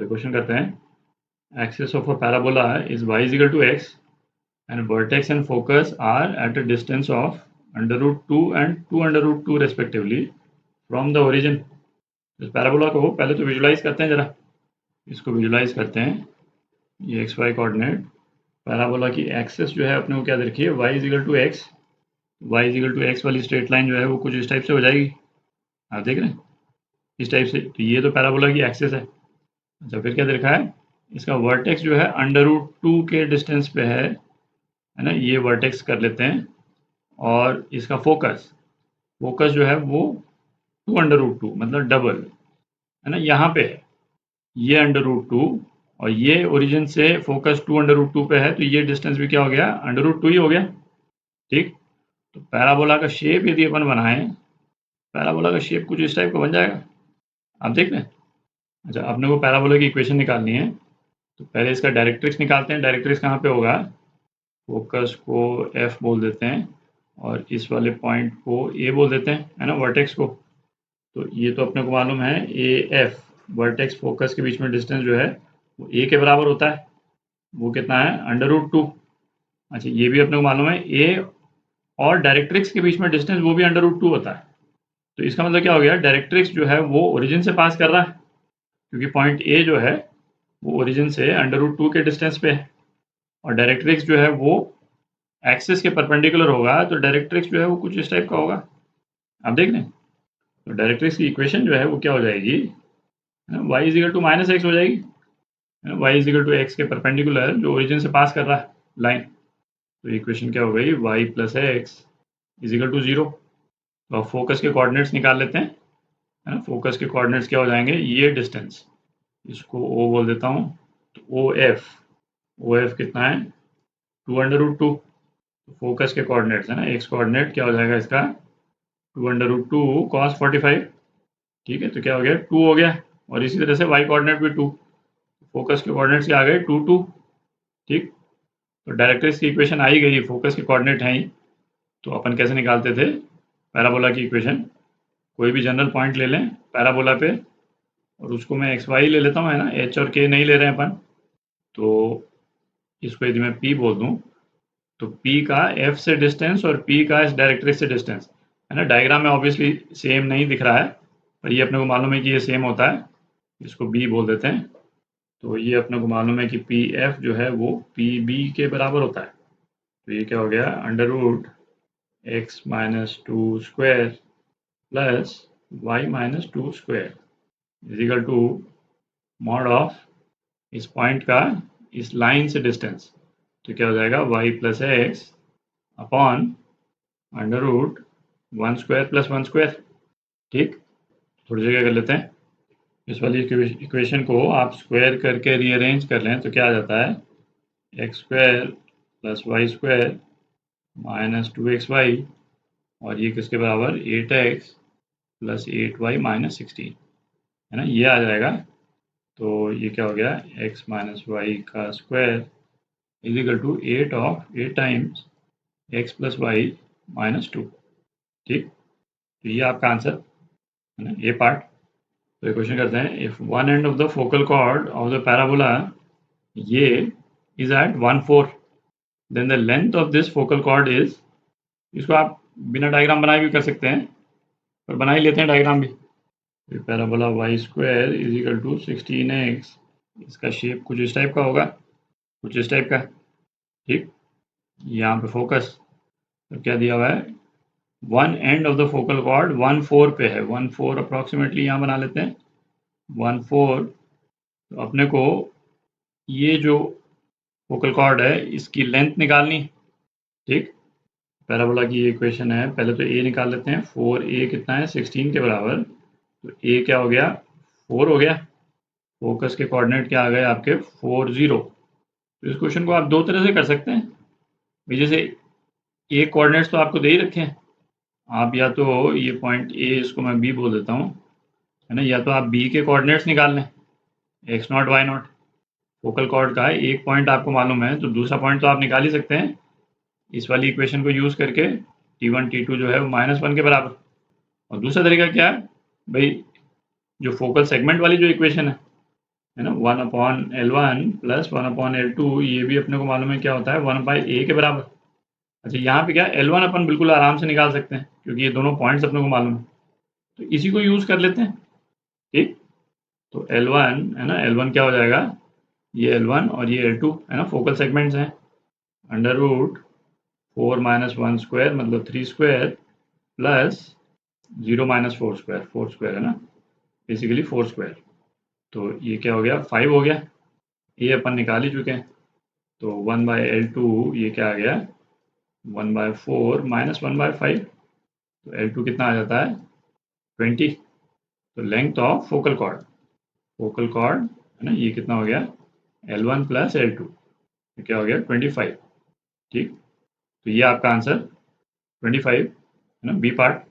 तो क्वेश्चन करते हैं, axis of a parabola is y is equal to x and vertex and focus are at a distance of under root 2 and 2 under root 2 respectively from the origin। इस parabola को पहले तो visualise करते हैं, जरा इसको विजुलाइज करते हैं। ये एक्स वाई कोऑर्डिनेट पैराबोला की एक्सेस जो है अपने को क्या दे रखी है, y is equal to x. y is equal to x वाली स्ट्रेट लाइन जो है वो कुछ इस टाइप से हो जाएगी, आप देख रहे हैं, इस टाइप से। तो ये तो पैराबोला की एक्सेस है। अच्छा, फिर क्या दे रखा है, इसका वर्टेक्स जो है अंडर रूट 2 के डिस्टेंस पे है ना, ये वर्टेक्स कर लेते हैं। और इसका फोकस जो है वो 2 अंडर रूट 2 मतलब डबल है ना, यहाँ पे है ये अंडर रूट 2 और ये ओरिजिन से फोकस 2 अंडर रूट 2 पे है, तो ये डिस्टेंस भी क्या हो गया, अंडर रूट 2 ही हो गया। ठीक, तो पैराबोला का शेप यदि अपन बनाएं, पैराबोला का शेप कुछ इस टाइप का बन जाएगा, आप देख रहे हैं। अच्छा, अपने को पैराबोला की इक्वेशन निकालनी है, तो पहले इसका डायरेक्ट्रिक्स निकालते हैं। डायरेक्ट्रिक्स कहाँ पे होगा, फोकस को F बोल देते हैं और इस वाले पॉइंट को A बोल देते हैं, है ना, वर्टेक्स को। तो ये तो अपने को मालूम है AF वर्टेक्स फोकस के बीच में डिस्टेंस जो है वो A के बराबर होता है, वो कितना है, अंडर रूट 2। अच्छा, ये भी अपने को मालूम है A और डायरेक्ट्रिक्स के बीच में डिस्टेंस वो भी अंडर रूट 2 होता है। तो इसका मतलब क्या हो गया, डायरेक्ट्रिक्स जो है वो ओरिजिन से पास कर रहा है, क्योंकि पॉइंट A जो है वो ओरिजिन से अंडर रूट 2 के डिस्टेंस पे है, और डायरेक्ट्रिक्स जो है वो एक्सिस के परपेंडिकुलर होगा, तो डायरेक्ट्रिक्स जो है वो कुछ इस टाइप का होगा, आप देख लें। तो डायरेक्ट्रिक्स की इक्वेशन जो है वो क्या हो जाएगी, y is equal to minus x हो जाएगी। y is equal to x के परपेंडिकुलर जो ओरिजिन से पास कर रहा है लाइन, तो इक्वेशन क्या हो गई, y plus x is equal to 0। तो अब फोकस के कोऑर्डिनेट्स निकाल लेते हैं, है ना। फोकस के कोऑर्डिनेट्स क्या हो जाएंगे, ये डिस्टेंस, इसको O बोल देता हूँ। तो OF कितना है, 2 अंडर रूट 2। फोकस के कोऑर्डिनेट्स है ना, एक्स कोऑर्डिनेट क्या हो जाएगा इसका, 2 अंडर रूट 2 कॉस 45। ठीक है, तो क्या हो गया, 2 हो गया। और इसी तरह से वाई कोऑर्डिनेट भी 2, फोकस के कोऑर्डिनेट्स क्या आ गए, 2 2। ठीक, तो डायरेक्ट्रिक्स की इक्वेशन आ ही गई, फोकस के कोऑर्डिनेट हैं ही। तो अपन कैसे निकालते थे पैराबोला की इक्वेशन, कोई भी जनरल पॉइंट ले लें पैराबोला पे और उसको मैं एक्स वाई ले लेता हूँ, है ना, एच और के नहीं ले रहे हैं अपन। तो इसको यदि मैं पी बोल दूँ, तो P का F से डिस्टेंस और P का इस डायरेक्ट्रिक्स से डिस्टेंस, है ना। डायग्राम में ऑब्वियसली सेम नहीं दिख रहा है, पर ये अपने को मालूम है कि ये सेम होता है, इसको B बोल देते हैं। तो ये अपने को मालूम है कि PF जो है वो PB के बराबर होता है। तो ये क्या हो गया, under root x minus 2 square plus y minus 2 square is equal to mod of इस पॉइंट का इस लाइन से डिस्टेंस, तो क्या हो जाएगा, y plus x upon under root 1 square plus 1 square. ठीक, थोड़ी जगह कर लेते हैं, इस वाली इक्वेशन को आप स्क्वायर करके रीअरेंज कर लें तो क्या आ जाता है, x square plus y square minus 2xy, और ये किसके बराबर, 8x प्लस 8y माइनस 16, है ना, ये आ जाएगा। तो ये क्या हो गया, x माइनस वाई का square is equal to 8 times x plus y minus 2। ठीक, तो ये आपका आंसर है ना, ये पार्ट। तो क्वेश्चन करते हैं, if one end of the focal chord of the parabola ये is at 1/4 then the length of this focal chord is, इसको आप बिना डायग्राम बनाए भी कर सकते हैं, पर बना ही लेते हैं डायग्राम भी। Parabola y square is equal to 16x, इसका शेप कुछ इस टाइप का होगा, कुछ इस टाइप का। ठीक, यहाँ पे फोकस तो क्या दिया हुआ है, one end of the focal cord 1/4 पे है, 1/4 अप्रॉक्सीमेटली यहाँ बना लेते हैं 1/4। तो अपने को ये जो फोकल कॉर्ड है इसकी लेंथ निकालनी। ठीक, पैराबोला की ये इक्वेशन है, पहले तो a निकाल लेते हैं, 4a कितना है, 16 के बराबर। तो a क्या हो गया, 4 हो गया। फोकस के कोऑर्डिनेट क्या आ गए आपके, 4 0। तो इस क्वेश्चन को आप दो तरह से कर सकते हैं भाई, जैसे a कोऑर्डिनेट्स तो आपको दे ही रखे हैं, आप या तो ये पॉइंट a, इसको मैं b बोल देता हूँ, है ना, या तो आप b के कोऑर्डिनेट्स निकाल लें, x0 y0। फोकल कॉर्ड का एक पॉइंट आपको मालूम है, तो दूसरा पॉइंट तो आप निकाल ही सकते हैं इस वाली इक्वेशन को यूज़ करके, t1 t2 जो है वो -1 के बराबर। और दूसरा तरीका क्या है भाई, जो फोकल सेगमेंट वाली जो इक्वेशन है है ना, 1/L1 प्लस 1/L2, ये भी अपने को मालूम है क्या होता है, 1/a के बराबर। अच्छा, यहाँ पे क्या L1 अपन बिल्कुल आराम से निकाल सकते हैं क्योंकि ये दोनों पॉइंट्स अपने को मालूम है, तो इसी को यूज़ कर लेते हैं। ठीक, तो L1 है ना, L1 क्या हो जाएगा, ये L1 और ये L2 है ना, फोकल सेगमेंट्स हैं। अंडर रूट 4 माइनस 1 स्क्वायर मतलब 3 square plus 0 minus 4 square, 4 square है ना, बेसिकली 4 स्क्वायर। तो ये क्या हो गया, 5 हो गया, ये अपन निकाल ही चुके हैं। तो 1/L2 ये क्या आ गया, 1/4 माइनस 1/5, तो L2 कितना आ जाता है, 20। तो लेंथ ऑफ फोकल कॉर्ड है ना, ये कितना हो गया, L1 प्लस L2, ये क्या हो गया, 25। ठीक, तो ये आपका आंसर 25 है ना, बी पार्ट।